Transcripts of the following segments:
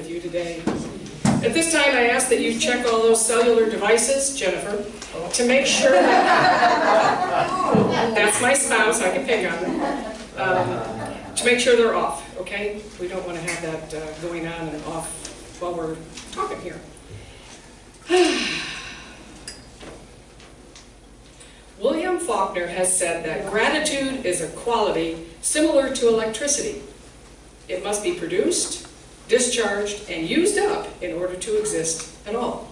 with you today. At this time, I ask that you check all those cellular devices, Jennifer, to make sure that that's my spouse, I can pick on them, to make sure they're off, okay? We don't want to have that going on and off while we're talking here. William Faulkner has said that gratitude is a quality similar to electricity. It must be produced, discharged, and used up in order to exist at all.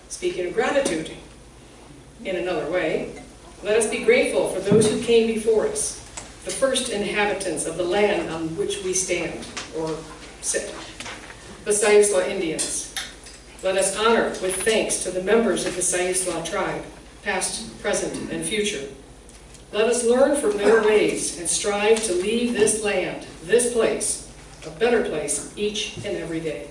Speaking of gratitude, in another way, let us be grateful for those who came before us, the first inhabitants of the land on which we stand, or sit, the Siuslaw Indians. Let us honor with thanks to the members of the Siuslaw tribe, past, present, and future. Let us learn from their ways and strive to leave this land, this place, a better place each and every day.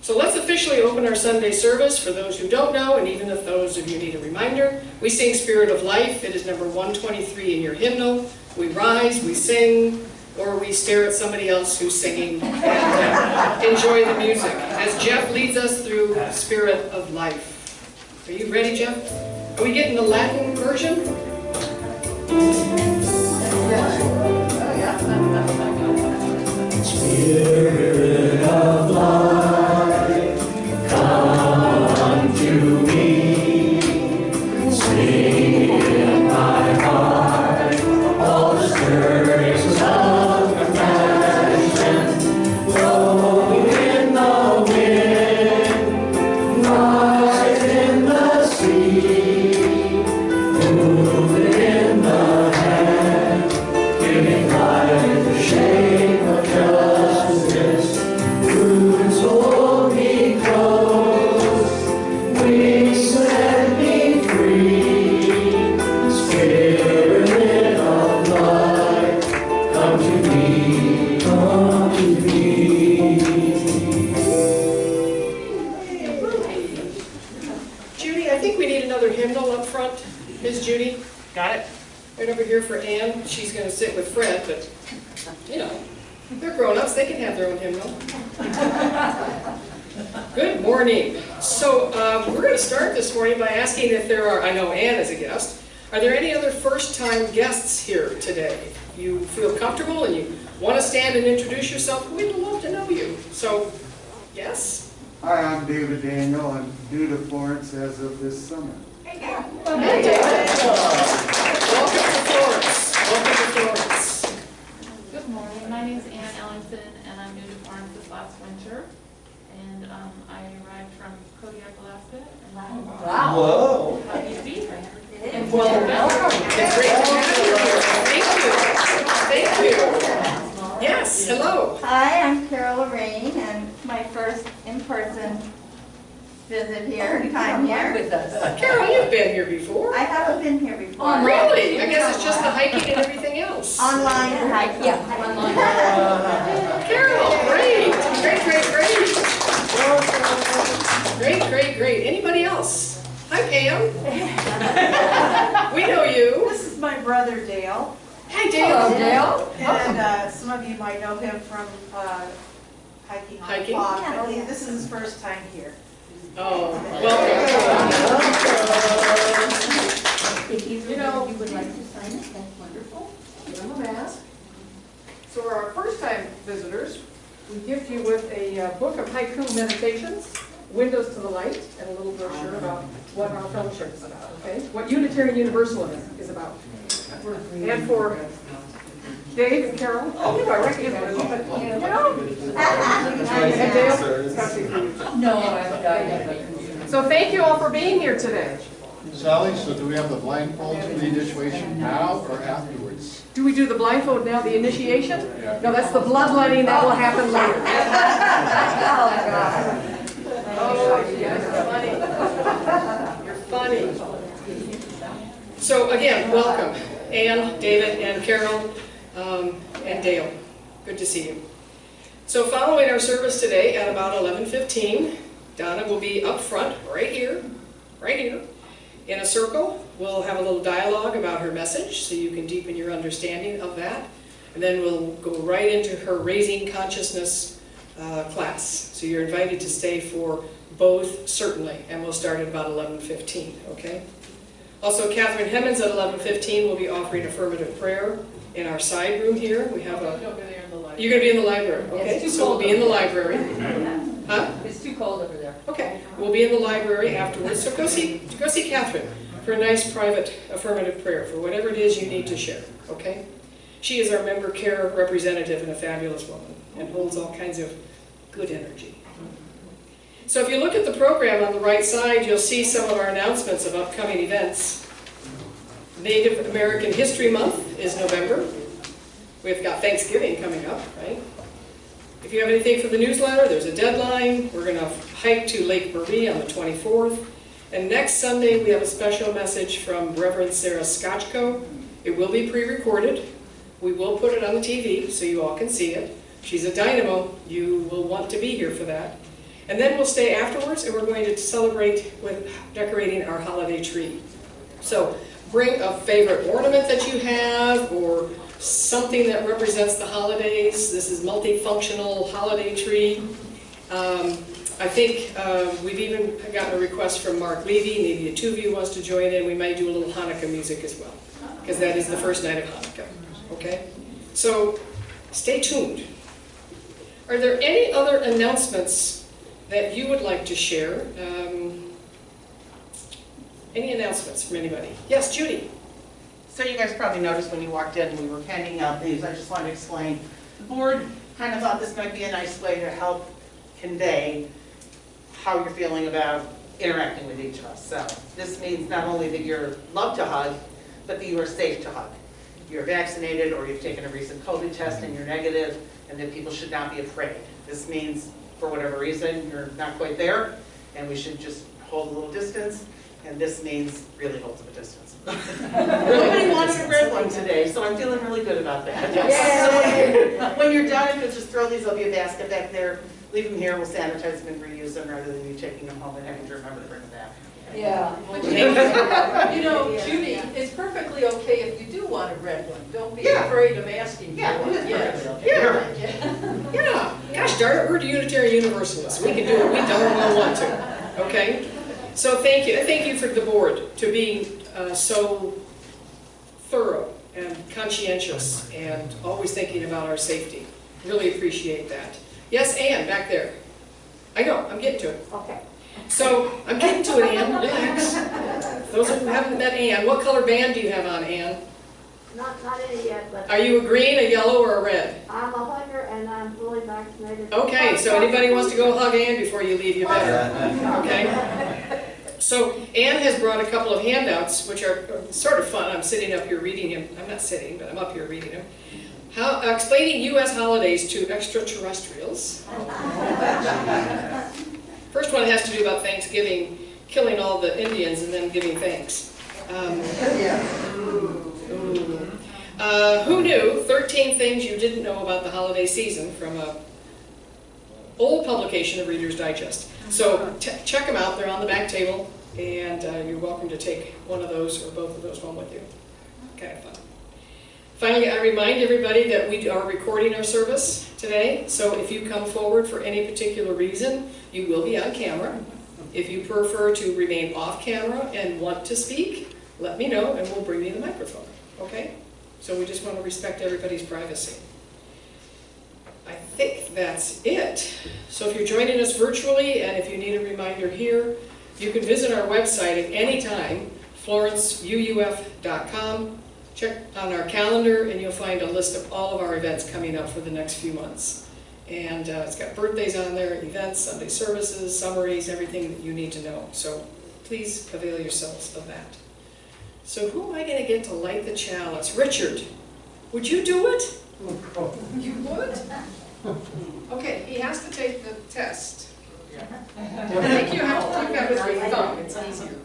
So let's officially open our Sunday service. For those who don't know, and even if those of you need a reminder, we sing Spirit of Life. It is number 123 in your hymnal. We rise, we sing, or we stare at somebody else who's singing and enjoy the music as Jeff leads us through Spirit of Life. Are you ready, Jeff? Are we getting the Latin version? Spirit of life, come to me. Sing in my heart all the stirrings of compassion. Blow in the wind, rise in the sea, move in the hand, giving life the shape of justice. Roots hold me close, wings set me free. Spirit of life, come to me, come to me. Judy, I think we need another hymnal up front. Ms. Judy? Got it? Right over here for Ann. She's going to sit with Fred, but, you know, they're grown-ups. They can have their own hymnal. Good morning. So we're going to start this morning by asking if there are, I know Ann is a guest, are there any other first-time guests here today? You feel comfortable and you want to stand and introduce yourself? We'd love to know you. So, yes? Hi, I'm David Daniel. I'm due to Florence as of this summer. Hey, David. Welcome to Florence. Welcome to Florence. Good morning. My name is Ann Ellington, and I'm new to Florence this last winter. And I arrived from Kodiak, Alaska. And I'm Whoa! happy to be here. And welcome. It's great to have you. Thank you. Thank you. Yes, hello. Hi, I'm Carol Lorraine, and my first in-person visit here, time here. With us. Carol, you've been here before. I haven't been here before. Oh, really? I guess it's just the hiking and everything else. Online and hiking. Yeah, online. Carol, great. Great. Anybody else? Hi, Pam. We know you. This is my brother Dale, Hi, Dale. Dale. and some of you might know him from hiking on Hiking? Fog, but this is his first time here. Oh, welcome. If you know you would like to sign it, that's wonderful. Give them a mask. So for our first-time visitors, we gift you with a book of haiku meditations, Windows to the Light, and a little brochure about what our fellowship is about, okay? What Unitarian Universalism is about. And for Dave and Carol, I think I recognize you, but you know. And Dale, something for you. No, I've got it. So thank you all for being here today. Sally, so do we have the blindfolds for the initiation now or afterwards? Do we do the blindfold now, the initiation? Yeah. No, that's the bloodletting that will happen later. Oh, you're funny. You're funny. So again, welcome, Ann, David, and Carol, and Dale. Good to see you. So following our service today at about 11:15, Donna will be up front, right here, in a circle. We'll have a little dialogue about her message so you can deepen your understanding of that. And then we'll go right into her raising consciousness class. So you're invited to stay for both, certainly, and we'll start at about 11:15, okay? Also, Catherine Hemmons at 11:15 will be offering affirmative prayer in our side room here. We have a... You're going to be in the library, okay? So we'll be in the library. Huh? It's too cold over there. Okay, we'll be in the library afterwards, so go see Catherine for a nice private affirmative prayer for whatever it is you need to share, okay? She is our member care representative and a fabulous woman and holds all kinds of good energy. So if you look at the program on the right side, you'll see some of our announcements of upcoming events. Native American History Month is November. We've got Thanksgiving coming up, right? If you have anything for the newsletter, there's a deadline. We're going to hike to Lake Marie on the 24th. And next Sunday, we have a special message from Reverend Sarah Scotchko. It will be pre-recorded. We will put it on the TV so you all can see it. She's a dynamo. You will want to be here for that. And then we'll stay afterwards, and we're going to celebrate with decorating our holiday tree. So bring a favorite ornament that you have, or something that represents the holidays. This is multifunctional holiday tree. I think we've even gotten a request from Mark Levy. Maybe the two of you wants to join in. We might do a little Hanukkah music as well, because that is the first night of Hanukkah. Okay? So stay tuned. Are there any other announcements that you would like to share? Any announcements from anybody? Yes, Judy. So you guys probably noticed when you walked in, we were handing out these. I just wanted to explain. The board kind of thought this might be a nice way to help convey how you're feeling about interacting with each of us. So this means not only that you're loved to hug, but that you are safe to hug. You're vaccinated or you've taken a recent COVID test and you're negative, and that people should not be afraid. This means, for whatever reason, you're not quite there, and we should just hold a little distance, and this means really hold a distance. Nobody wanted a red one today, so I'm feeling really good about that. So when you're done, you'll just throw these, there'll be a basket back there, leave them here, we'll sanitize them and reuse them rather than you taking them home and having to remember to bring them back. Yeah. But you know, Judy, it's perfectly okay if you do want a red one. Don't be afraid of asking for one. Yeah. Gosh darn it, we're the Unitarian Universalists. We can do what we don't want to. Okay? So thank you. And thank you for the board to being so thorough and conscientious and always thinking about our safety. Really appreciate that. Yes, Ann, back there. I know, I'm getting to it. Okay. So, I'm getting to it, Ann. Relax. Those who haven't met Ann, what color band do you have on, Ann? Not any yet, but Are you a green, a yellow, or a red? I'm a hugger and I'm fully vaccinated. Okay, so anybody wants to go hug Ann before you leave, you better. Okay? So, Ann has brought a couple of handouts, which are sort of fun. I'm sitting up here reading them. I'm not sitting, but I'm up here reading them. Explaining U.S. holidays to extraterrestrials. First one has to do about Thanksgiving, killing all the Indians and then giving thanks. Who knew? 13 things you didn't know about the holiday season from an old publication of Reader's Digest. So check them out. They're on the back table, and you're welcome to take one of those or both of those home with you. Kind of fun. Finally, I remind everybody that we are recording our service today, so if you come forward for any particular reason, you will be on camera. If you prefer to remain off camera and want to speak, let me know and we'll bring you the microphone, okay? So we just want to respect everybody's privacy. I think that's it. So if you're joining us virtually and if you need a reminder here, you can visit our website at any time, florenceuuf.com. Check on our calendar and you'll find a list of all of our events coming up for the next few months. And it's got birthdays on there, events, Sunday services, summaries, everything that you need to know. So please avail yourselves of that. So who am I going to get to light the chalice? Richard, would you do it? You would? Okay, he has to take the test. I think you have to look at it with your thumb, it's easier.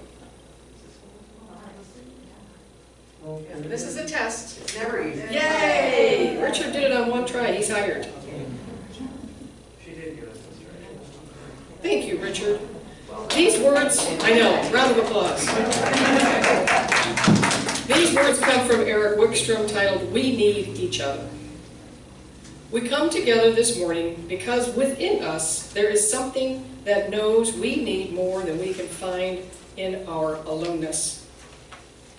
This is a test. It's never easy. Yay! Richard did it on one try. He's hired. She did give us this, right? Thank you, Richard. These words, I know, round of applause. These words come from Eric Wickstrom titled, "We Need Each Other." We come together this morning because within us there is something that knows we need more than we can find in our aloneness.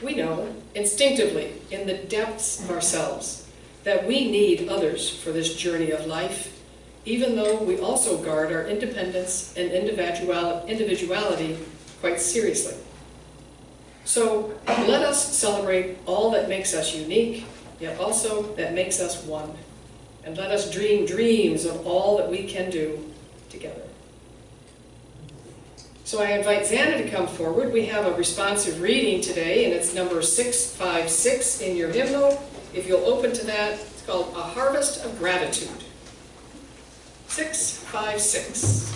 We know instinctively in the depths of ourselves that we need others for this journey of life, even though we also guard our independence and individuality quite seriously. So let us celebrate all that makes us unique, yet also that makes us one. And let us dream dreams of all that we can do together. So I invite Xana to come forward. We have a responsive reading today, and it's number 656 in your hymnal. If you'll open to that, it's called A Harvest of Gratitude. 656.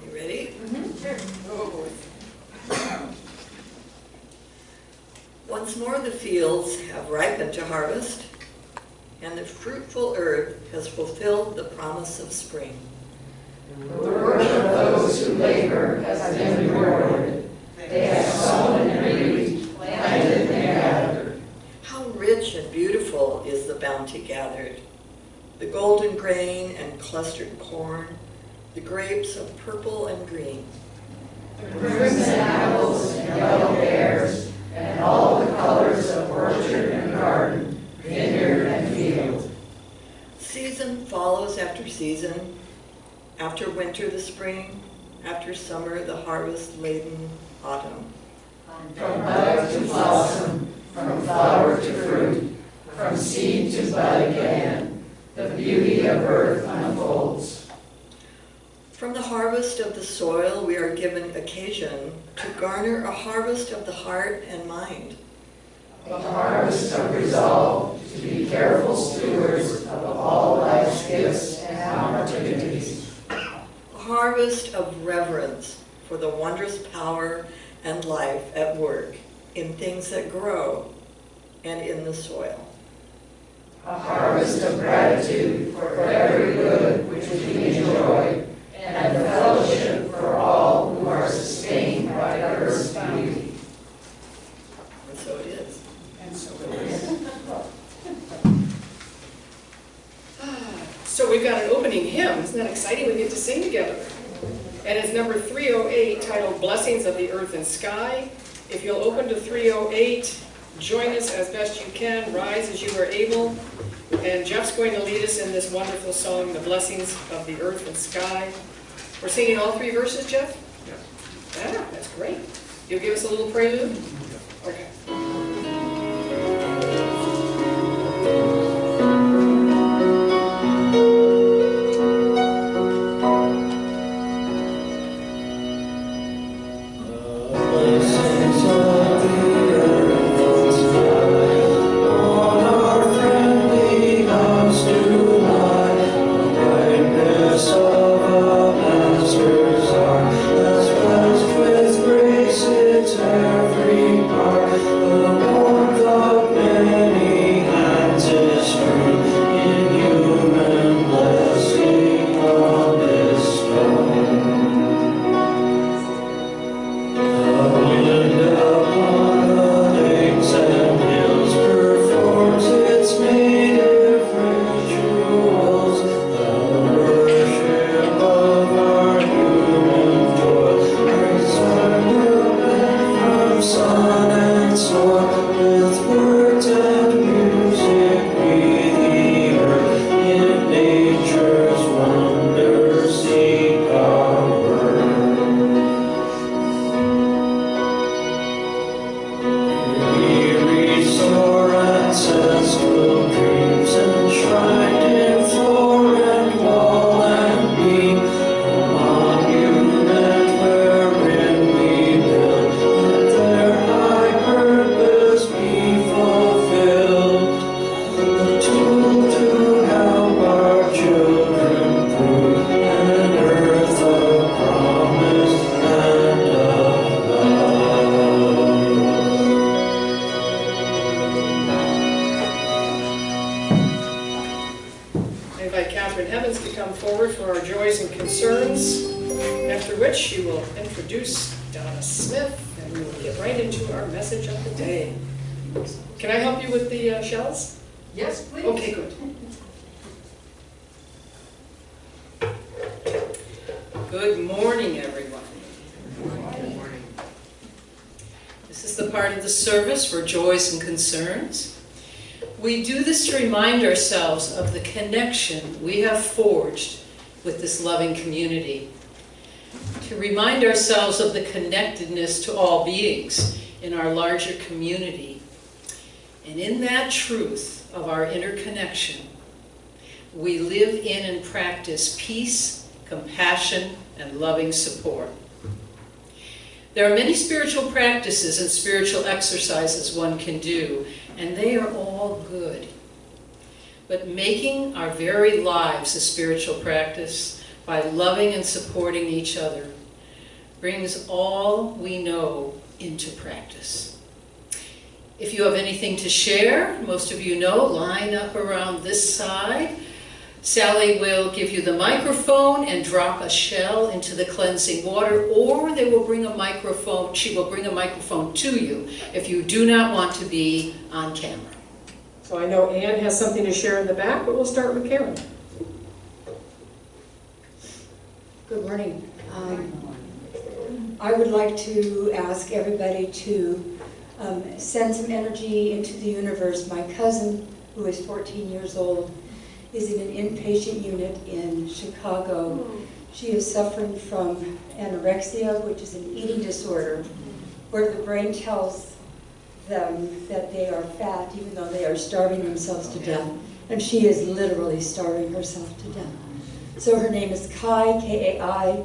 You ready? Sure. Oh. Once more the fields have ripened to harvest, and the fruitful earth has fulfilled the promise of spring. The work of those who labor has been rewarded. They have sown and reaped, planted and gathered. How rich and beautiful is the bounty gathered, the golden grain and clustered corn, the grapes of purple and green. The crimson apples and yellow pears, and all the colors of orchard and garden, vineyard and field. Season follows after season, after winter the spring, after summer the harvest-laden autumn. From bud to blossom, from flower to fruit, from seed to bud again, the beauty of earth unfolds. From the harvest of the soil, we are given occasion to garner a harvest of the heart and mind. A harvest of resolve to be careful stewards of all life's gifts and opportunities. A harvest of reverence for the wondrous power and life at work in things that grow and in the soil. A harvest of gratitude for every good which we enjoy, and the fellowship for all who are sustained by earth's beauty. And so it is. And so it is. So we've got an opening hymn. Isn't that exciting? We get to sing together. And it's number 308, titled Blessings of the Earth and Sky. If you'll open to 308, join us as best you can. Rise as you are able. And Jeff's going to lead us in this wonderful song, The Blessings of the Earth and Sky. We're singing all three verses, Jeff? Yes. Yeah, that's great. You'll give us a little prelude? Okay. After which she will introduce Donna Smith, right into our message of the day. Can I help you with the shells? Yes, please. Okay, good. Good morning, everyone. Good morning. This is the part of the service for joys and concerns. We do this to remind ourselves of the connection we have forged with this loving community. To remind ourselves of the connectedness to all beings in our larger community. And in that truth of our interconnection, we live in and practice peace, compassion, and loving support. There are many spiritual practices and spiritual exercises one can do, and they are all good. But making our very lives a spiritual practice by loving and supporting each other brings all we know into practice. If you have anything to share, most of you know, line up around this side. Sally will give you the microphone and drop a shell into the cleansing water, or they will bring a microphone, she will bring a microphone to you if you do not want to be on camera. So I know Ann has something to share in the back, but we'll start with Karen. Good morning. I would like to ask everybody to send some energy into the universe. My cousin, who is 14 years old, is in an inpatient unit in Chicago. She is suffering from anorexia, which is an eating disorder, where the brain tells them that they are fat, even though they are starving themselves to death. And she is literally starving herself to death. So her name is Kai, K-A-I.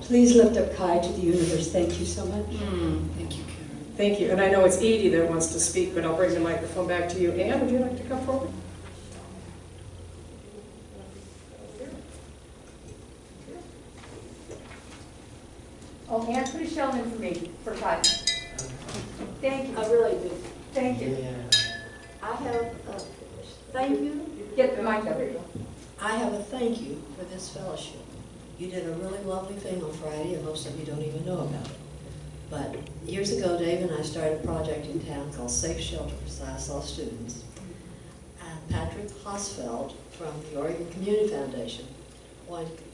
Please lift up Kai to the universe. Thank you so much. Thank you, Karen. Thank you. And I know it's Edie that wants to speak, but I'll bring the microphone back to you. Ann, would you like to come forward? Oh, Ann, put a shell in for me, for Kai. Thank you. I really do. Thank you. I have a thank you. Get the mic up. I have a thank you for this fellowship. You did a really lovely thing on Friday, and most of you don't even know about it. But years ago, Dave and I started a project in town called Safe Shelter for SISL students. And Patrick Hosfeld from the Oregon Community Foundation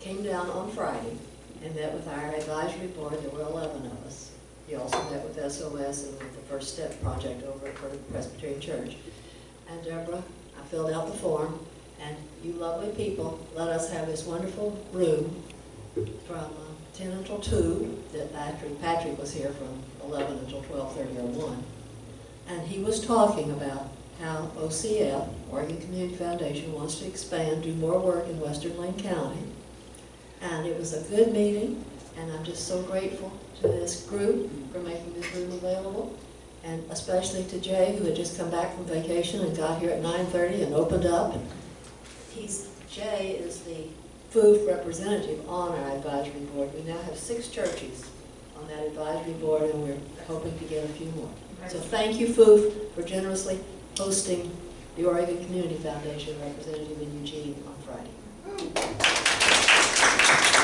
came down on Friday and met with our advisory board. There were 11 of us. He also met with SOS and with the First Step project over at First Presbyterian Church. And Deborah, I filled out the form, and you lovely people let us have this wonderful room from 10 until 2, that Patrick was here from 11 until 12:30 or 1. And he was talking about how OCF, Oregon Community Foundation, wants to expand, do more work in Western Lane County. And it was a good meeting, and I'm just so grateful to this group for making this room available, and especially to Jay, who had just come back from vacation and got here at 9:30 and opened up. Jay is the FUF representative on our advisory board. We now have 6 churches on that advisory board, and we're hoping to get a few more. So thank you, FUF, for generously hosting the Oregon Community Foundation representative in Eugene on Friday.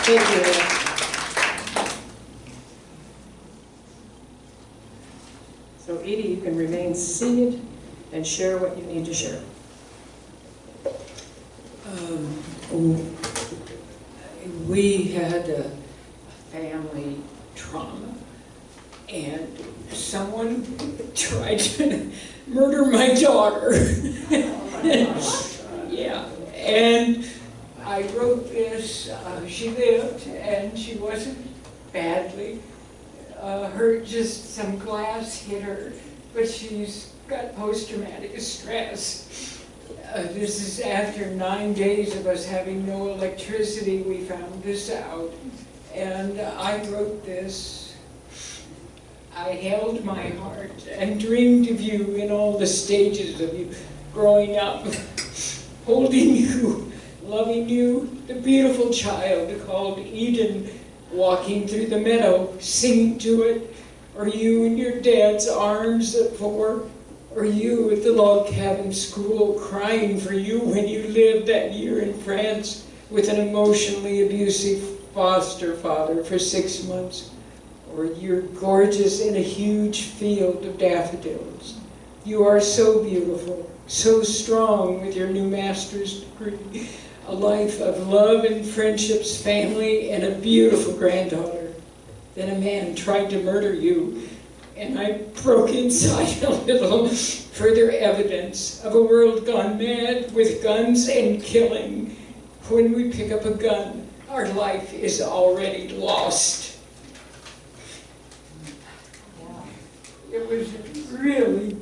Thank you. So Edie, you can remain seated and share what you need to share. We had a family trauma, and someone tried to murder my daughter. Yeah, and I wrote this. She lived, and she wasn't badly hurt, just some glass hit her, but she's got post-traumatic stress. This is after 9 days of us having no electricity. We found this out, and I wrote this. I held my heart and dreamed of you in all the stages of you growing up, holding you, loving you, the beautiful child called Eden, walking through the meadow, singing to it, or you in your dad's arms at 4, or you at the log cabin school crying for you when you lived that year in France with an emotionally abusive foster father for 6 months. or you're gorgeous in a huge field of daffodils. You are so beautiful, so strong with your new master's degree, a life of love and friendships, family, and a beautiful granddaughter. Then a man tried to murder you, and I broke inside a little. Further evidence of a world gone mad with guns and killing. When we pick up a gun, our life is already lost. It was really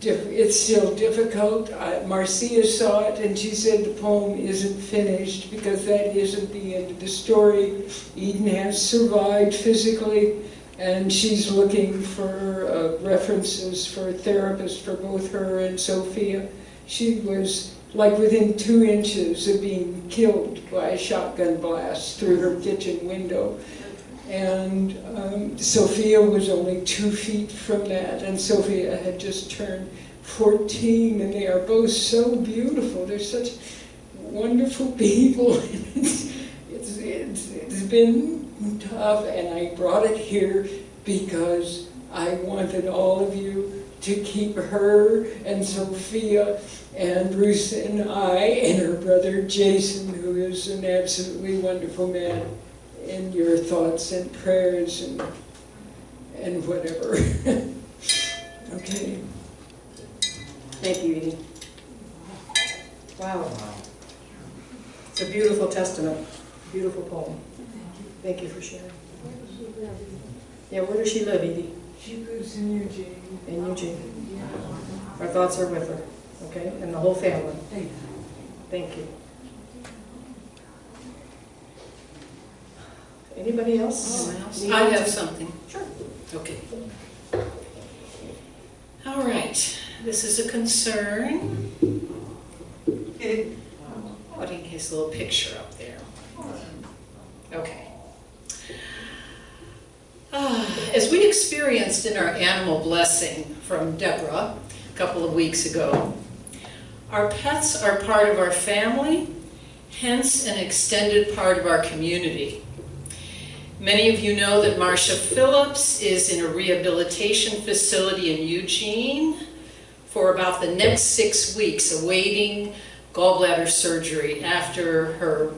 it's still difficult. Marcia saw it and she said the poem isn't finished because that isn't the end of the story. Eden has survived physically, and she's looking for references for a therapist for both her and Sophia. She was like within 2 inches of being killed by a shotgun blast through her kitchen window. And Sophia was only 2 feet from that, and Sophia had just turned 14, and they are both so beautiful. They're such wonderful people. It's been tough, and I brought it here because I wanted all of you to keep her and Sophia and Bruce and I and her brother Jason, who is an absolutely wonderful man, in your thoughts and prayers and whatever. Okay. Thank you, Edie. Wow. It's a beautiful testament, beautiful poem. Thank you for sharing. Yeah, where does she live, Edie? She lives in Eugene. In Eugene. Our thoughts are with her, okay? And the whole family. Thank you. Anybody else? I have something. Sure. Okay. All right. This is a concern. Putting his little picture up there. Okay. As we experienced in our animal blessing from Deborah a couple of weeks ago, our pets are part of our family, hence an extended part of our community. Many of you know that Marcia Phillips is in a rehabilitation facility in Eugene for about the next 6 weeks, awaiting gallbladder surgery after her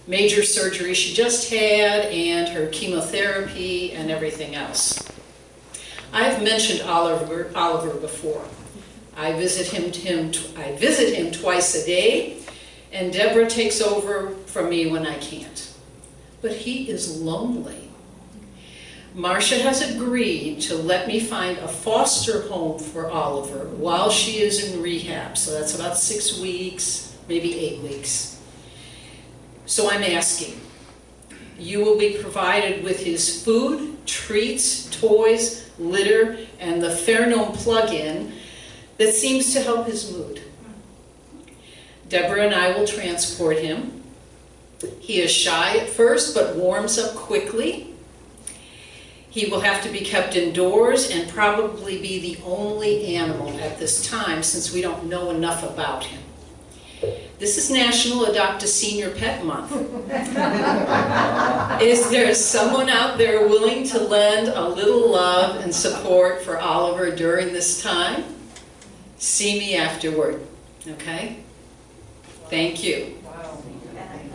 major surgery she just had and her chemotherapy and everything else. I've mentioned Oliver before. I visit him twice a day, and Deborah takes over from me when I can't. But he is lonely. Marcia has agreed to let me find a foster home for Oliver while she is in rehab. So that's about 6 weeks, maybe 8 weeks. So I'm asking, you will be provided with his food, treats, toys, litter, and the Fairgnome plug-in that seems to help his mood. Deborah and I will transport him. He is shy at first, but warms up quickly. He will have to be kept indoors and probably be the only animal at this time since we don't know enough about him. This is National Adopt a Senior Pet Month. Is there someone out there willing to lend a little love and support for Oliver during this time? See me afterward, okay? Thank you. Wow.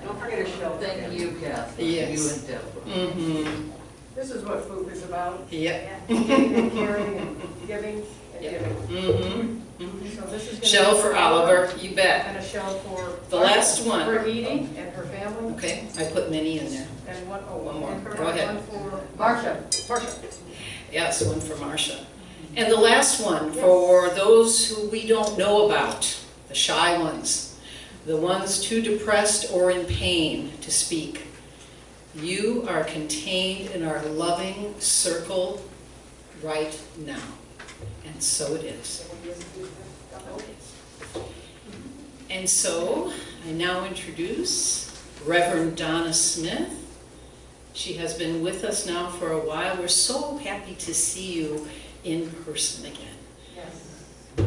Don't forget to show thank you, Kathy. Yes. You and Deborah. Mm-hmm. This is what food is about. Yep. Giving and caring and giving and Yep. giving. Mm-hmm. Mm-hmm. So this is gonna Shell be for Oliver, you bet. And a shell for The last one. For Edie and her family. Okay, I put many in there. And one, oh, One more. and her, Go ahead. one for Marcia. Marcia. Yes, one for Marcia. And the last one for those who we don't know about, the shy ones, the ones too depressed or in pain to speak. You are contained in our loving circle right now. And so it is. And so I now introduce Reverend Donna Smith. She has been with us now for a while. We're so happy to see you in person again. Yes.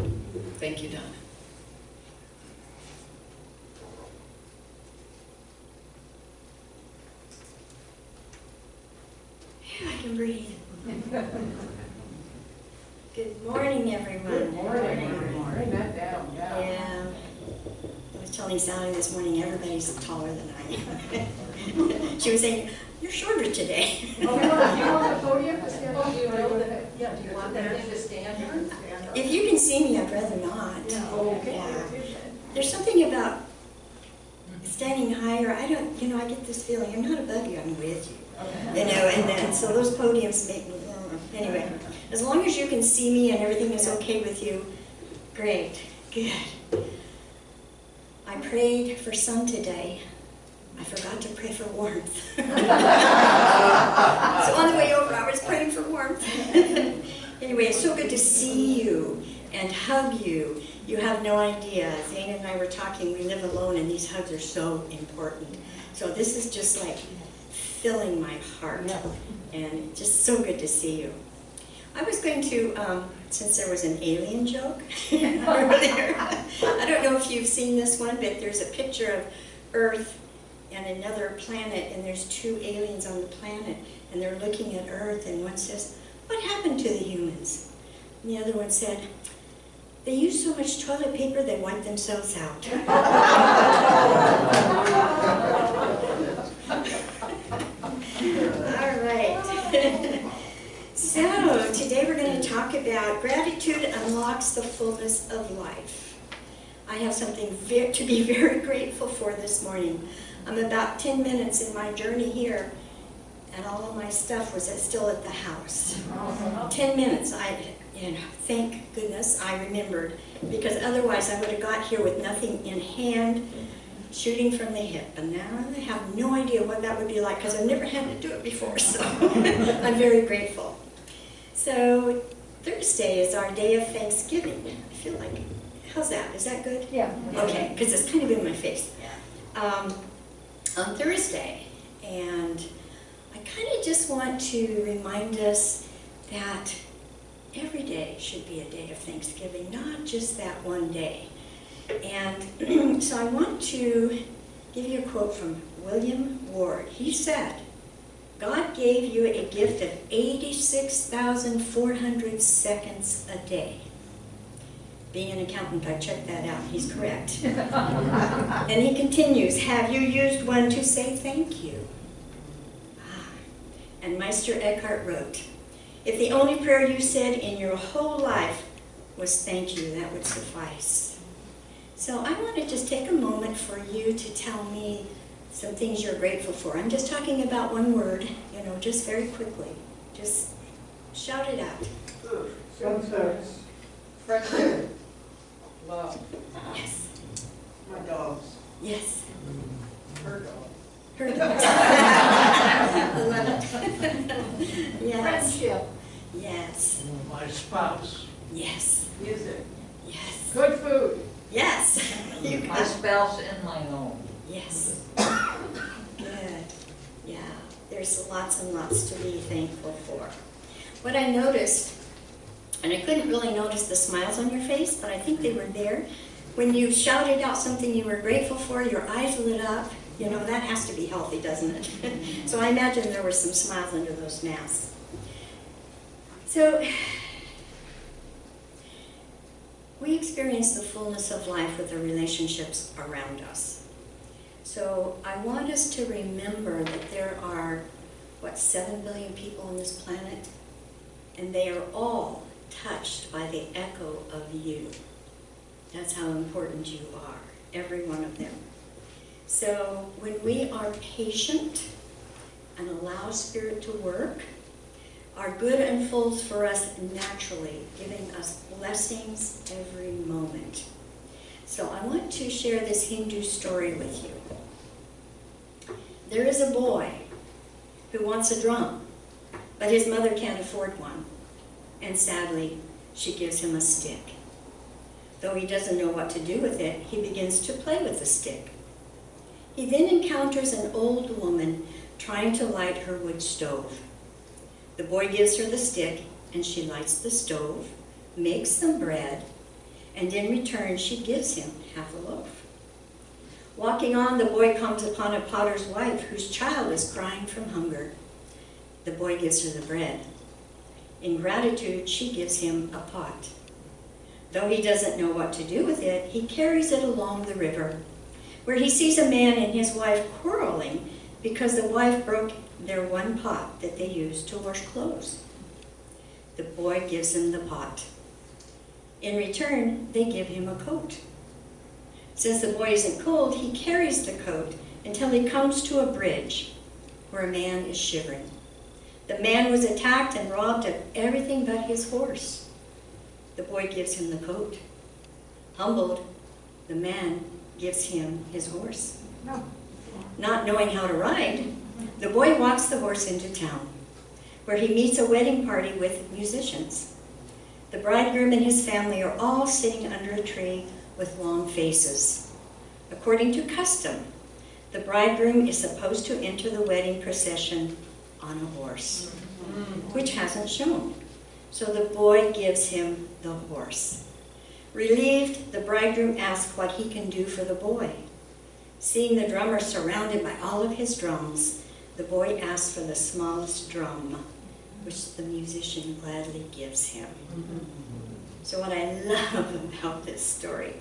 Thank you, Donna. can breathe. Good morning, everyone. Good morning. Bring that down, yeah. Yeah. I was telling Sally this morning, everybody's taller than I am. She was saying, "You're shorter today." Oh, you want the podium to stand up? Do you want that thing to stand here? If you can see me, I'd rather not. Okay. Yeah. There's something about standing higher. I don't, I get this feeling, I'm not above you, I'm with you. And then, so those podiums make me, anyway. As long as you can see me and everything is okay with you, great, good. I prayed for sun today. I forgot to pray for warmth. So on the way over, I was praying for warmth. Anyway, it's so good to see you and hug you. You have no idea. Zane and I were talking, we live alone, and these hugs are so important. So this is just like filling my heart, and just so good to see you. I was going to, since there was an alien joke earlier, I don't know if you've seen this one, but there's a picture of Earth and another planet, and there's two aliens on the planet, and they're looking at Earth, and one says, "What happened to the humans?" And the other one said, "They use so much toilet paper, they wipe themselves out." All right. So, today we're going to talk about gratitude unlocks the fullness of life. I have something to be very grateful for this morning. I'm about 10 minutes in my journey here, and all of my stuff was still at the house. 10 minutes. Thank goodness I remembered, because otherwise I would have got here with nothing in hand, shooting from the hip. And now I have no idea what that would be like, because I've never had to do it before, so I'm very grateful. So Thursday is our day of Thanksgiving. I feel like, how's that? Is that good? Yeah. Okay, because it's kind of in my face. On Thursday, and I kind of just want to remind us that every day should be a day of Thanksgiving, not just that one day. And so I want to give you a quote from William Ward. He said, "God gave you a gift of 86,400 seconds a day." Being an accountant, I checked that out. He's correct. And he continues, "Have you used one to say thank you?" And Meister Eckhart wrote, "If the only prayer you said in your whole life was thank you, that would suffice." So I want to just take a moment for you to tell me some things you're grateful for. I'm just talking about one word, just very quickly. Just shout it out. Sunsets. Friendship. Love. Yes. My dogs. Yes. Her dog. Her dogs. I love it. Yes. Friendship. Yes. My spouse. Yes. Music. Yes. Good food. Yes. You My got it. spouse and my home. Yes. Good. Yeah. There's lots and lots to be thankful for. What I noticed, and I couldn't really notice the smiles on your face, but I think they were there. When you shouted out something you were grateful for, your eyes lit up. That has to be healthy, doesn't it? So I imagine there were some smiles under those masks. So, we experience the fullness of life with the relationships around us. So I want us to remember that there are, 7 billion people on this planet? And they are all touched by the echo of you. That's how important you are, every one of them. So when we are patient and allow Spirit to work, our good unfolds for us naturally, giving us blessings every moment. So I want to share this Hindu story with you. There is a boy who wants a drum, but his mother can't afford one. And sadly, she gives him a stick. Though he doesn't know what to do with it, he begins to play with the stick. He then encounters an old woman trying to light her wood stove. The boy gives her the stick, and she lights the stove, makes some bread, and in return she gives him half a loaf. Walking on, the boy comes upon a potter's wife whose child is crying from hunger. The boy gives her the bread. In gratitude, she gives him a pot. Though he doesn't know what to do with it, he carries it along the river, where he sees a man and his wife quarreling because the wife broke their one pot that they used to wash clothes. The boy gives him the pot. In return, they give him a coat. Since the boy isn't cold, he carries the coat until he comes to a bridge where a man is shivering. The man was attacked and robbed of everything but his horse. The boy gives him the coat. Humbled, the man gives him his horse. Not knowing how to ride, the boy walks the horse into town, where he meets a wedding party with musicians. The bridegroom and his family are all sitting under a tree with long faces. According to custom, the bridegroom is supposed to enter the wedding procession on a horse, which hasn't shown. So the boy gives him the horse. Relieved, the bridegroom asks what he can do for the boy. Seeing the drummer surrounded by all of his drums, the boy asks for the smallest drum, which the musician gladly gives him. So what I love about this story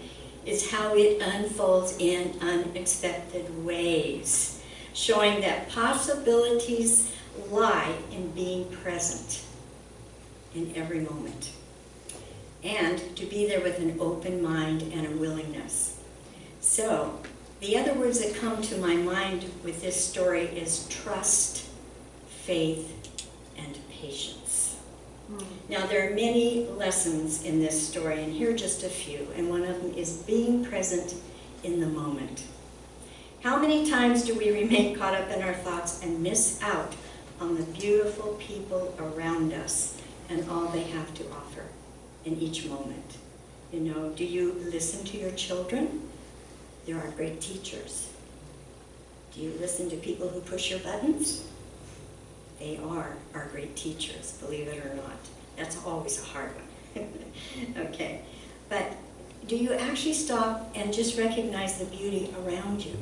is how it unfolds in unexpected ways, showing that possibilities lie in being present in every moment, and to be there with an open mind and a willingness. So, the other words that come to my mind with this story is trust, faith, and patience. Now, there are many lessons in this story, and here are just a few, and one of them is being present in the moment. How many times do we remain caught up in our thoughts and miss out on the beautiful people around us and all they have to offer in each moment? You know, do you listen to your children? There are great teachers. Do you listen to people who push your buttons? They are our great teachers, believe it or not. That's always a hard one. Okay, but do you actually stop and just recognize the beauty around you?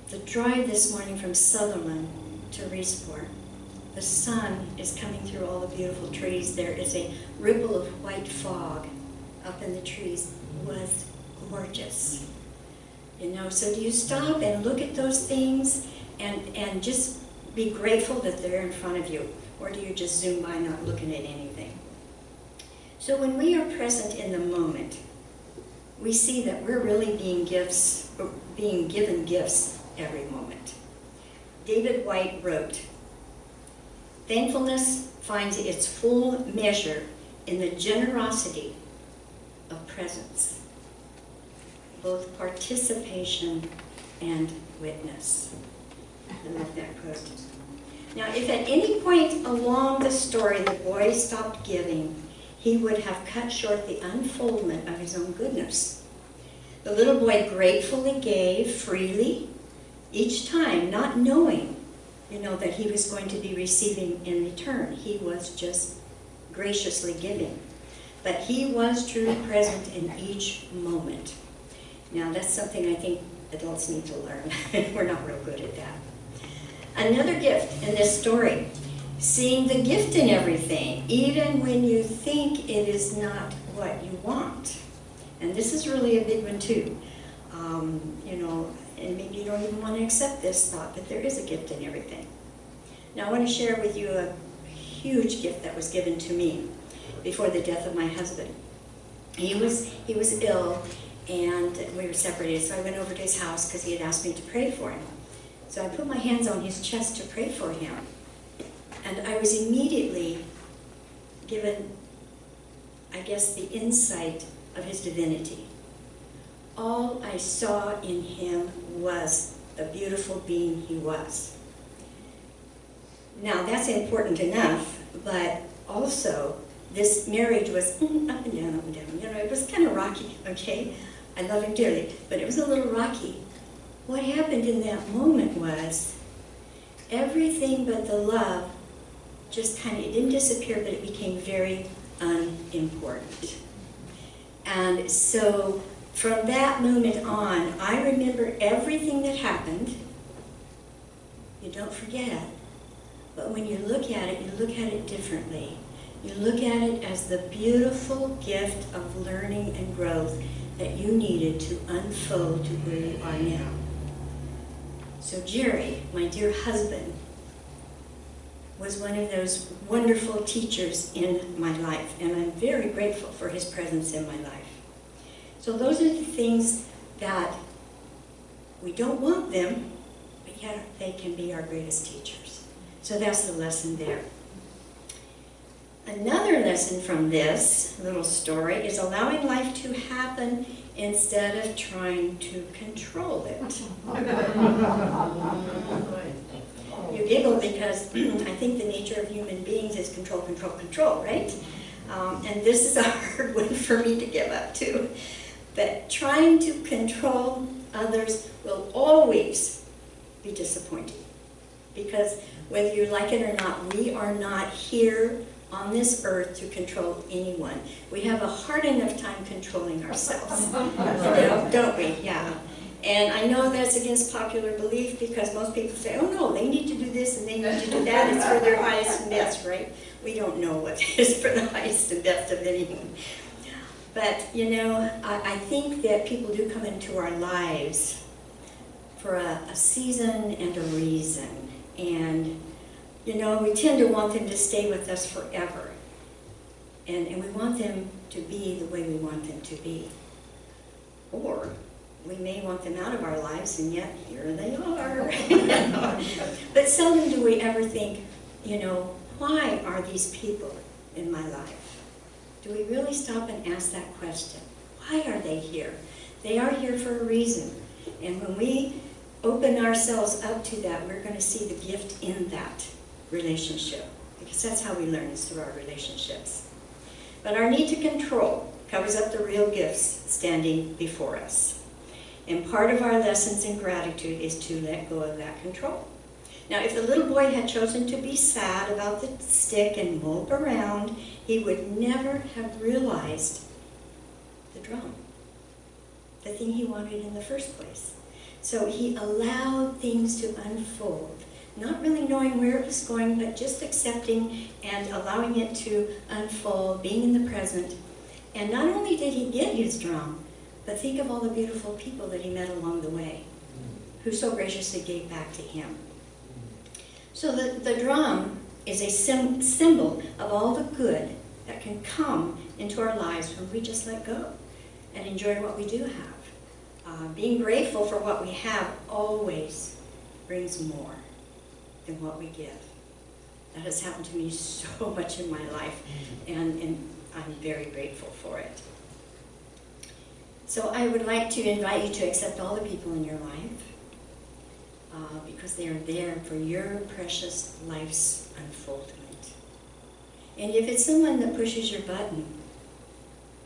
The drive this morning from Sutherland to Reesport, the sun is coming through all the beautiful trees. There is a ripple of white fog up in the trees. It was gorgeous. You know, so do you stop and look at those things and just be grateful that they're in front of you? Or do you just zoom by not looking at anything? So when we are present in the moment, we see that we're really being given gifts every moment. David White wrote, "Thankfulness finds its full measure in the generosity of presence, both participation and witness." I love that quote. Now, if at any point along the story the boy stopped giving, he would have cut short the unfoldment of his own goodness. The little boy gratefully gave freely each time, not knowing, you know, that he was going to be receiving in return. He was just graciously giving. But he was truly present in each moment. Now, that's something I think adults need to learn. We're not real good at that. Another gift in this story, seeing the gift in everything, even when you think it is not what you want. And this is really a big one too. You know, and maybe you don't even want to accept this thought, but there is a gift in everything. Now I want to share with you a huge gift that was given to me before the death of my husband. He was ill and we were separated, so I went over to his house because he had asked me to pray for him. So I put my hands on his chest to pray for him. And I was immediately given, I guess, the insight of his divinity. All I saw in him was the beautiful being he was. Now, that's important enough, but also this marriage was up and down, up and down. You know, it was kind of rocky, okay? I love him dearly, but it was a little rocky. What happened in that moment was everything but the love just kind of, it didn't disappear, but it became very unimportant. And so from that moment on, I remember everything that happened. You don't forget, But when you look at it, you look at it differently. You look at it as the beautiful gift of learning and growth that you needed to unfold to where you are now. So Jerry, my dear husband, was one of those wonderful teachers in my life, and I'm very grateful for his presence in my life. So those are the things that we don't want them, but yet they can be our greatest teachers. So that's the lesson there. Another lesson from this little story is allowing life to happen instead of trying to control it. You giggle because I think the nature of human beings is control, control, control, right? And this is a hard one for me to give up to. But trying to control others will always be disappointing. Because whether you like it or not, we are not here on this earth to control anyone. We have a hard enough time controlling ourselves, don't we? Yeah. And I know that's against popular belief because most people say, oh no, they need to do this and they need to do that. It's for their highest and best, right? We don't know what is for the highest and best of anyone. But, you know, I think that people do come into our lives for a season and a reason. And, you know, we tend to want them to stay with us forever. And we want them to be the way we want them to be. Or we may want them out of our lives, and yet here they are. But seldom do we ever think, you know, why are these people in my life? Do we really stop and ask that question? Why are they here? They are here for a reason. And when we open ourselves up to that, we're going to see the gift in that relationship. Because that's how we learn, is through our relationships. But our need to control covers up the real gifts standing before us. And part of our lessons in gratitude is to let go of that control. Now, if the little boy had chosen to be sad about the stick and mope around, he would never have realized the drum, the thing he wanted in the first place. So he allowed things to unfold, not really knowing where it was going, but just accepting and allowing it to unfold, being in the present. And not only did he get his drum, but think of all the beautiful people that he met along the way, who so graciously gave back to him. So the drum is a symbol of all the good that can come into our lives when we just let go and enjoy what we do have. Being grateful for what we have always brings more than what we give. That has happened to me so much in my life, and I'm very grateful for it. So I would like to invite you to accept all the people in your life because they are there for your precious life's unfoldment. And if it's someone that pushes your button,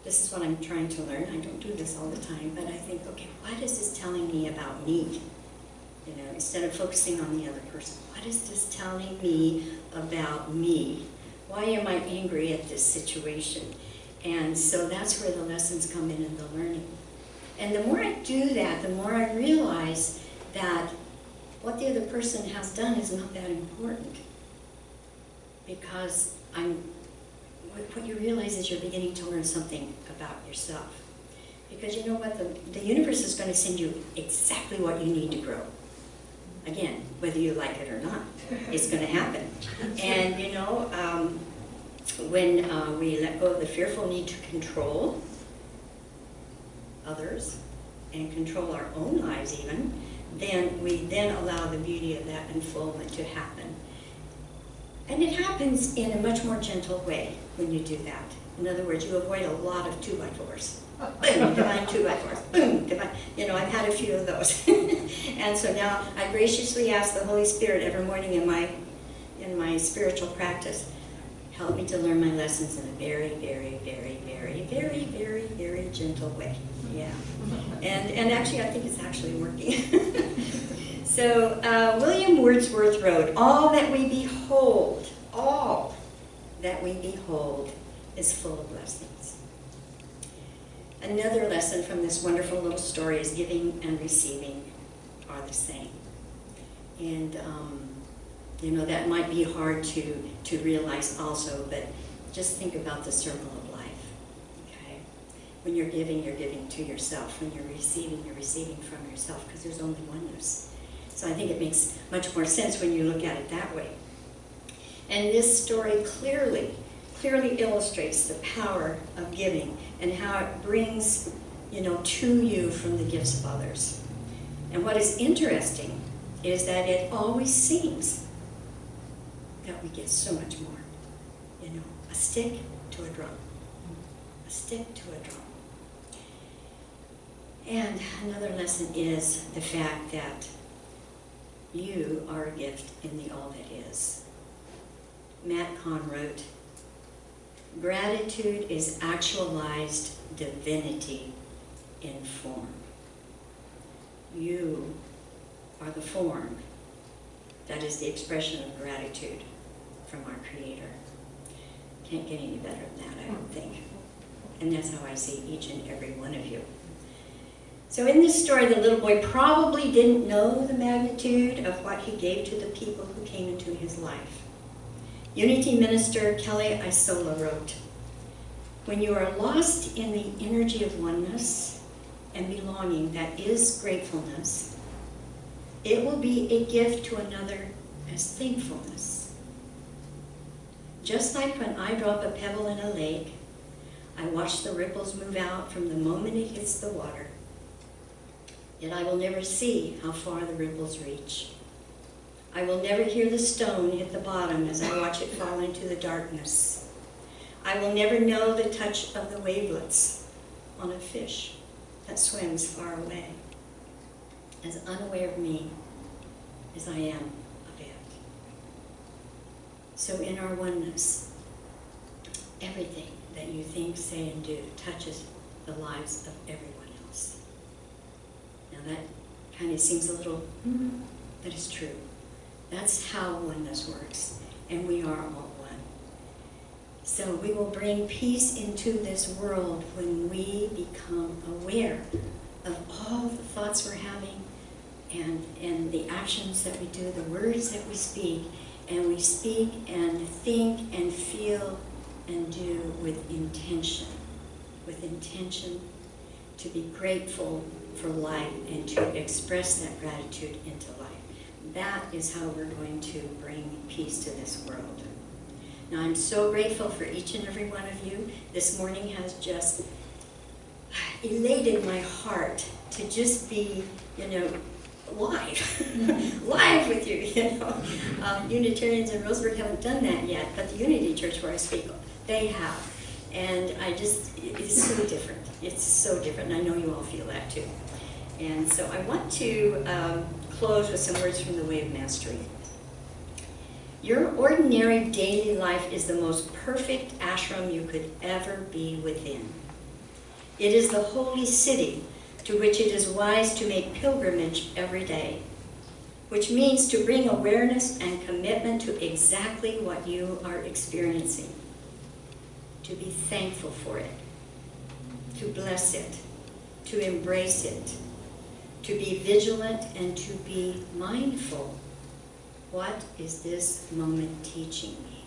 this is what I'm trying to learn. I don't do this all the time, but I think, okay, what is this telling me about me? You know, instead of focusing on the other person, what is this telling me about me? Why am I angry at this situation? And so that's where the lessons come in and the learning. And the more I do that, the more I realize that what the other person has done is not that important. Because what you realize is you're beginning to learn something about yourself. Because you know what, the universe is going to send you exactly what you need to grow. Again, whether you like it or not, it's going to happen. And you know, when we let go of the fearful need to control others and control our own lives even, then we then allow the beauty of that unfoldment to happen. And it happens in a much more gentle way when you do that. In other words, you avoid a lot of 2x4s. Boom, divine 2x4s. Boom, divine. You know, I've had a few of those. And so now I graciously ask the Holy Spirit every morning in my spiritual practice, help me to learn my lessons in a very, very, very, very, very, very, very gentle way. Yeah. And actually, I think it's actually working. So, William Wordsworth wrote, all that we behold is full of blessings. Another lesson from this wonderful little story is giving and receiving are the same. And You know, that might be hard to realize also, but just think about the circle of life, okay? When you're giving to yourself. When you're receiving from yourself, because there's only oneness. So I think it makes much more sense when you look at it that way. And this story clearly illustrates the power of giving and how it brings, you know, to you from the gifts of others. And what is interesting is that it always seems that we get so much more. You know, a stick to a drum. A stick to a drum. And another lesson is the fact that you are a gift in the all that is. Matt Kahn wrote, "Gratitude is actualized divinity in form." You are the form that is the expression of gratitude from our Creator. Can't get any better than that, I don't think. And that's how I see each and every one of you. So in this story, the little boy probably didn't know the magnitude of what he gave to the people who came into his life. Unity minister Kelly Isola wrote, "When you are lost in the energy of oneness and belonging that is gratefulness, it will be a gift to another as thankfulness. Just like when I drop a pebble in a lake, I watch the ripples move out from the moment it hits the water. Yet I will never see how far the ripples reach. I will never hear the stone hit the bottom as I watch it fall into the darkness. I will never know the touch of the wavelets on a fish that swims far away, as unaware of me as I am of it." So in our oneness, everything that you think, say, and do touches the lives of everyone else. Now that kind of seems a little, but it's true. That's how oneness works, and we are all one. So we will bring peace into this world when we become aware of all the thoughts we're having and the actions that we do, the words that we speak, and we speak and think and feel and do with intention to be grateful for life and to express that gratitude into life. That is how we're going to bring peace to this world. Now, I'm so grateful for each and every one of you. This morning has just elated my heart to just be, you know, live with you, you know. Unitarians in Roseburg haven't done that yet, but the Unity Church where I speak, they have. And it's so different. It's so different, and I know you all feel that too. And so I want to close with some words from the Way of Mastery. Your ordinary daily life is the most perfect ashram you could ever be within. It is the holy city to which it is wise to make pilgrimage every day, which means to bring awareness and commitment to exactly what you are experiencing, to be thankful for it, to bless it, to embrace it, to be vigilant and to be mindful. What is this moment teaching me?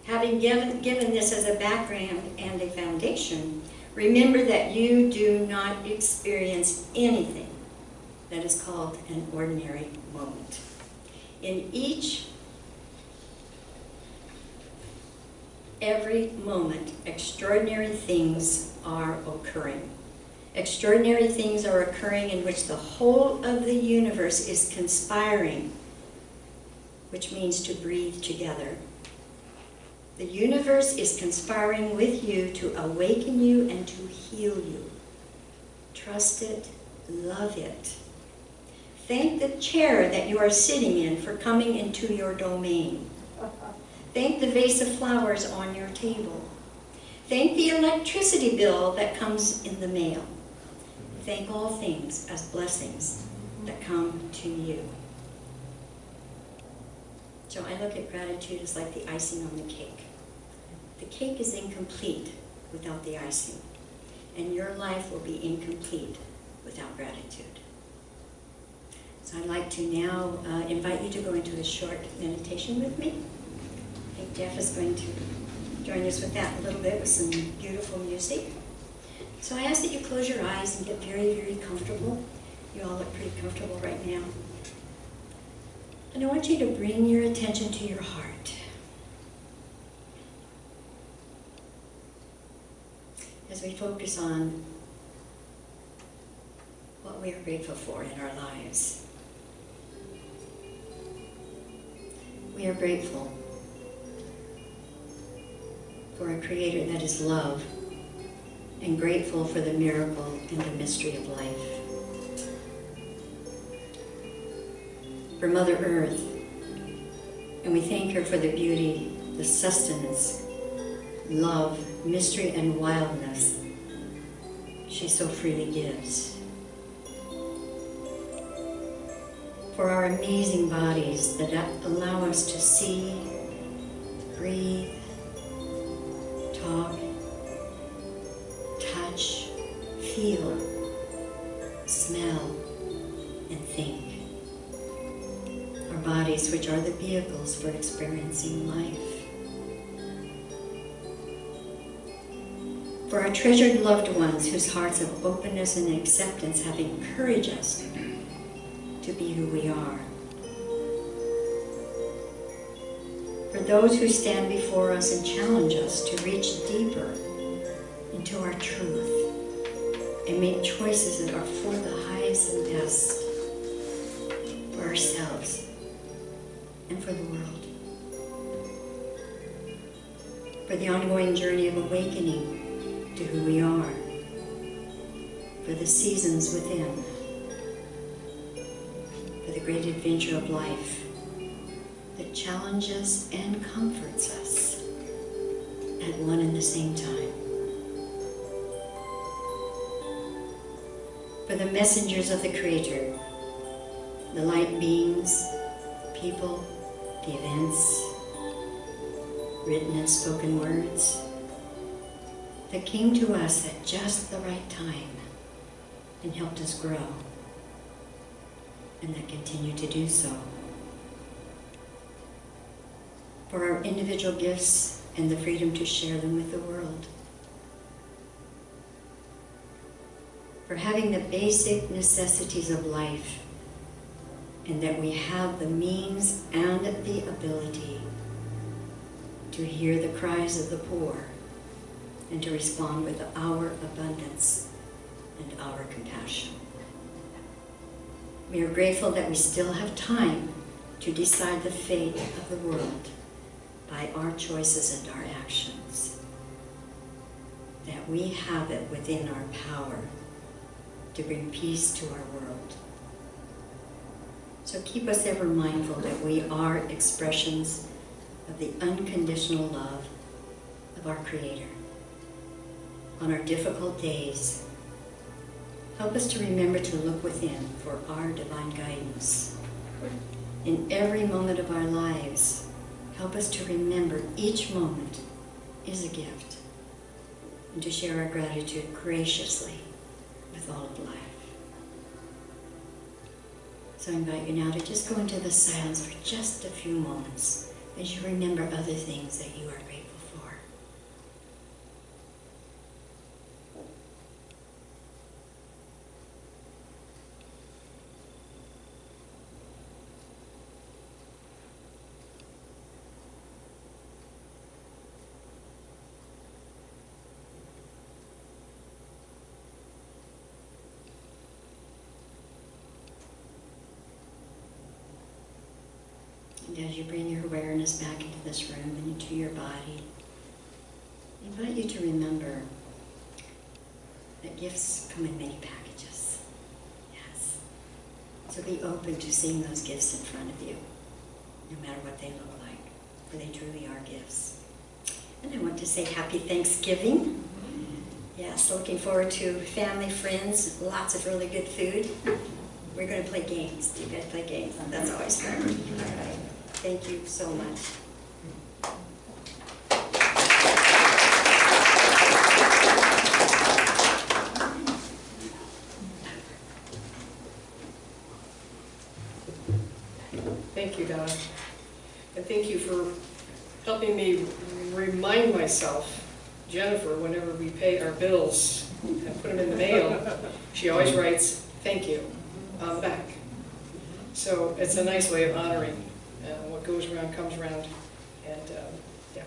Having given this as a background and a foundation, remember that you do not experience anything that is called an ordinary moment. In every moment, extraordinary things are occurring. Extraordinary things are occurring in which the whole of the universe is conspiring, which means to breathe together. The universe is conspiring with you to awaken you and to heal you. Trust it, love it. Thank the chair that you are sitting in for coming into your domain. Thank the vase of flowers on your table. Thank the electricity bill that comes in the mail. Thank all things as blessings that come to you. So I look at gratitude as like the icing on the cake. The cake is incomplete without the icing, and your life will be incomplete without gratitude. So I'd like to now invite you to go into a short meditation with me. I think Jeff is going to join us with that a little bit with some beautiful music. So I ask that you close your eyes and get very, very comfortable. You all look pretty comfortable right now. And I want you to bring your attention to your heart. As we focus on what we are grateful for in our lives. We are grateful for a Creator that is love, and grateful for the miracle and the mystery of life. For Mother Earth, and we thank her for the beauty, the sustenance, love, mystery, and wildness she so freely gives. For our amazing bodies that allow us to see, breathe, talk, touch, feel, smell, and think. Our bodies, which are the vehicles for experiencing life. For our treasured loved ones whose hearts of openness and acceptance have encouraged us to be who we are. For those who stand before us and challenge us to reach deeper into our truth and make choices that are for the highest and best for ourselves and for the world. For the ongoing journey of awakening to who we are. For the seasons within. For the great adventure of life that challenges and comforts us at one and the same time. For the messengers of the Creator, the light beings, people, the events, written and spoken words, that came to us at just the right time and helped us grow, and that continue to do so. For our individual gifts and the freedom to share them with the world. For having the basic necessities of life, and that we have the means and the ability to hear the cries of the poor and to respond with our abundance and our compassion. We are grateful that we still have time to decide the fate of the world by our choices and our actions. That we have it within our power to bring peace to our world. So keep us ever mindful that we are expressions of the unconditional love of our Creator. On our difficult days, help us to remember to look within for our divine guidance. In every moment of our lives, help us to remember each moment is a gift, and to share our gratitude graciously with all of life. So I invite you now to just go into the silence for just a few moments as you remember other things that you are grateful for. And as you bring your awareness back into this room and into your body, I invite you to remember that gifts come in many packages. Yes. So be open to seeing those gifts in front of you, no matter what they look like, for they truly are gifts. And I want to say happy Thanksgiving. Yes, looking forward to family, friends, lots of really good food. We're going to play games. Do you guys play games? That's always fun. All right. Thank you so much. for helping me remind myself, Jennifer, whenever we pay our bills and put them in the mail, she always writes, "Thank you," on the back. So it's a nice way of honoring what goes around comes around, and yeah.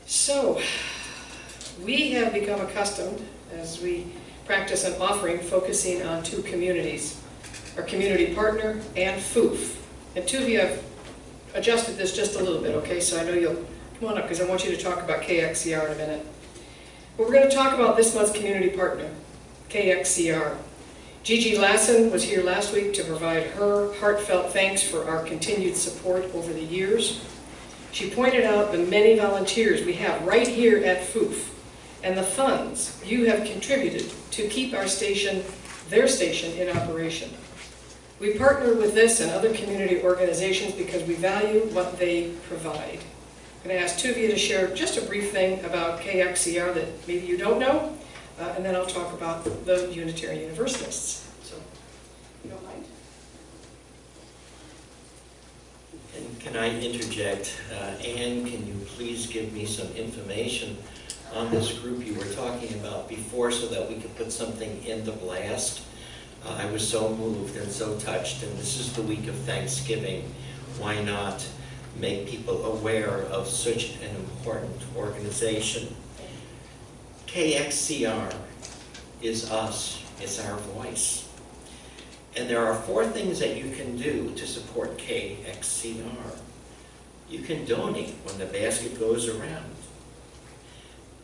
So we have become accustomed, as we practice an offering, focusing on two communities, our community partner and FUF. And two of you have adjusted this just a little bit, okay? So I know you'll come on up, because I want you to talk about KXCR in a minute. But we're going to talk about this month's community partner, KXCR. Gigi Lassen was here last week to provide her heartfelt thanks for our continued support over the years. She pointed out the many volunteers we have right here at FUF and the funds you have contributed to keep our station, their station, in operation. We partner with this and other community organizations because we value what they provide. I'm going to ask two of you to share just a brief thing about KXCR that maybe you don't know, and then I'll talk about the Unitarian Universalists. So, if you don't mind. And can I interject? Anne, can you please give me some information on this group you were talking about before so that we could put something in the blast? I was so moved and so touched, and this is the week of Thanksgiving. Why not make people aware of such an important organization? KXCR is us, it's our voice. And there are 4 things that you can do to support KXCR. You can donate when the basket goes around.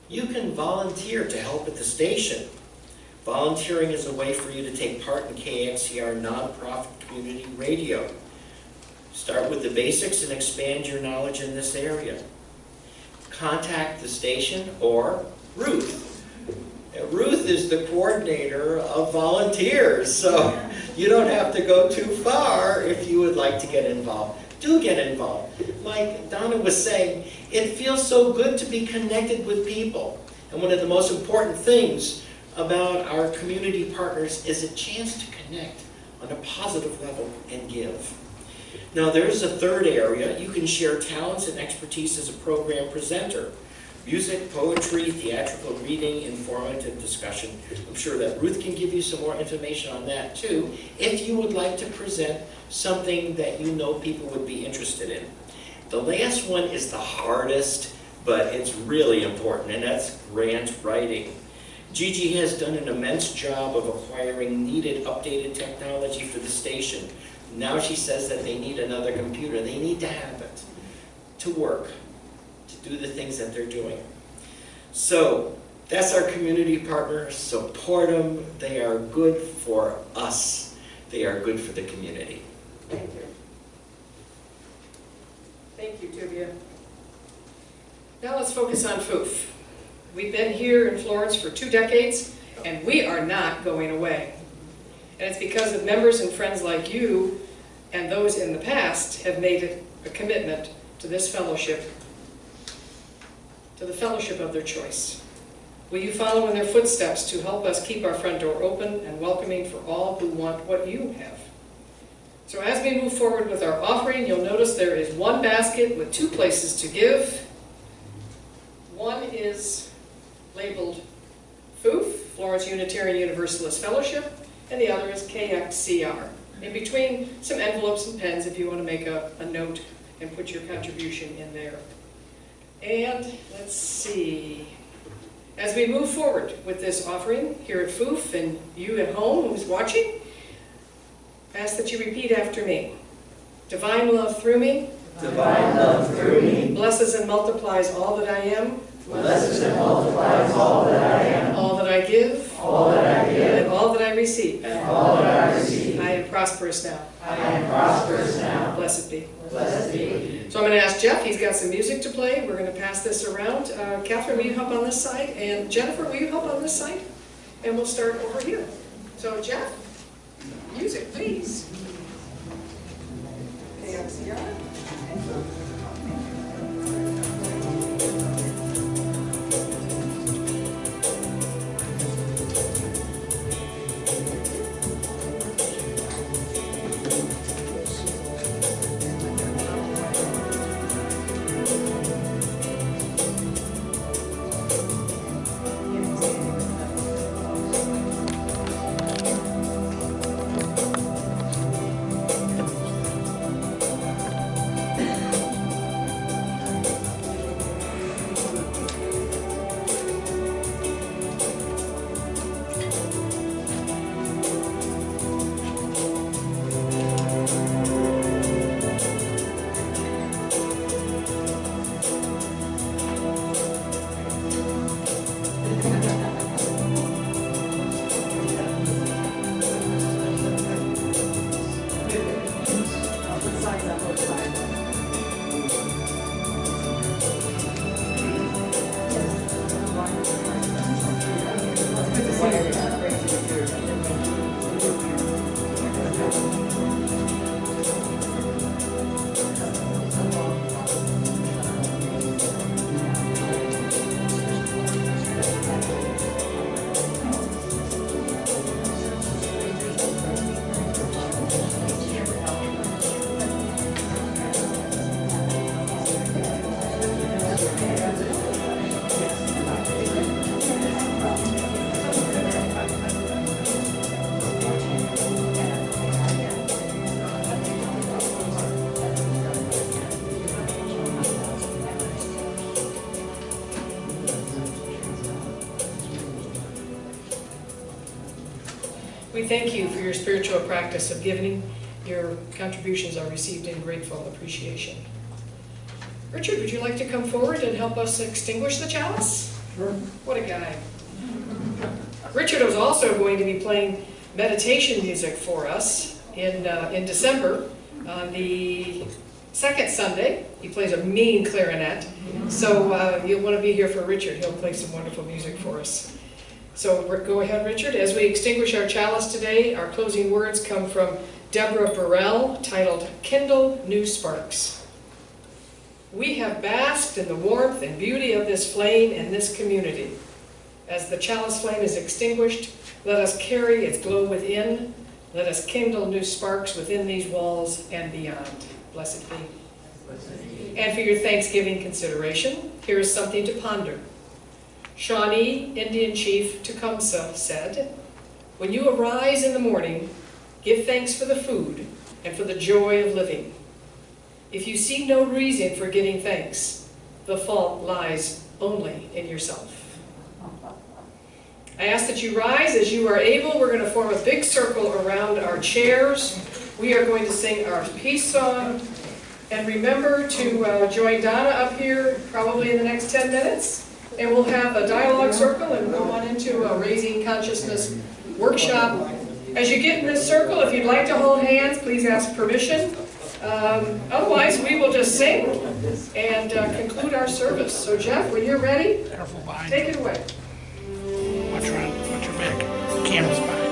You can volunteer to help at the station. Volunteering is a way for you to take part in KXCR nonprofit community radio. Start with the basics and expand your knowledge in this area. Contact the station or Ruth. Ruth is the coordinator of volunteers, so you don't have to go too far if you would like to get involved. Do get involved. Like Donna was saying, it feels so good to be connected with people. And one of the most important things about our community partners is a chance to connect on a positive level and give. Now there's a third area. You can share talents and expertise as a program presenter. Music, poetry, theatrical reading, informative discussion. I'm sure that Ruth can give you some more information on that too, if you would like to present something that you know people would be interested in. The last one is the hardest, but it's really important, and that's grant writing. Gigi has done an immense job of acquiring needed updated technology for the station. Now she says that they need another computer. They need to have it to work, to do the things that they're doing. So that's our community partners. Support them. They are good for us. They are good for the community. Thank you. Thank you, Tuvia. Now let's focus on FUF. We've been here in Florence for 2 decades, and we are not going away. And it's because of members and friends like you and those in the past have made it a commitment to this fellowship, to the fellowship of their choice. Will you follow in their footsteps to help us keep our front door open and welcoming for all who want what you have? So as we move forward with our offering, you'll notice there is one basket with 2 places to give. One is labeled FUF, Florence Unitarian Universalist Fellowship, and the other is KXCR. In between, some envelopes and pens if you want to make a note and put your contribution in there. And let's see, as we move forward with this offering here at FUF, and you at home who's watching, I ask that you repeat after me. Divine love through me. Divine love through me. Blesses and multiplies all that I am. Blesses and multiplies all that I am. All that I give. All that I give. And all that I receive. And all that I receive. I am prosperous now. I am prosperous now. Blessed be. Blessed be. So I'm going to ask Jeff. He's got some music to play. We're going to pass this around. Catherine, will you help on this side? And Jennifer, will you help on this side? And we'll start over here. So Jeff, music, please. KXCR. We thank you for your spiritual practice of giving. Your contributions are received in grateful appreciation. Richard, would you like to come forward and help us extinguish the chalice? Sure. What a guy. Richard is also going to be playing meditation music for us in December on the second Sunday. He plays a mean clarinet, so you'll want to be here for Richard. He'll play some wonderful music for us. So go ahead, Richard. As we extinguish our chalice today, our closing words come from Deborah Burrell, titled, Kindle New Sparks. We have basked in the warmth and beauty of this flame in this community. As the chalice flame is extinguished, let us carry its glow within. Let us kindle new sparks within these walls and beyond. Blessed be. And for your Thanksgiving consideration, here is something to ponder. Shawnee Indian Chief Tecumseh said, when you arise in the morning, give thanks for the food and for the joy of living. If you see no reason for giving thanks, the fault lies only in yourself. I ask that you rise as you are able. We're going to form a big circle around our chairs. We are going to sing our peace song. And remember to join Donna up here probably in the next 10 minutes. And we'll have a dialogue circle and go on into a Raising Consciousness workshop. As you get in this circle, if you'd like to hold hands, please ask permission. Otherwise, we will just sing and conclude our service. So Jeff, when you're ready, take it away. Watch your back. Camera's behind.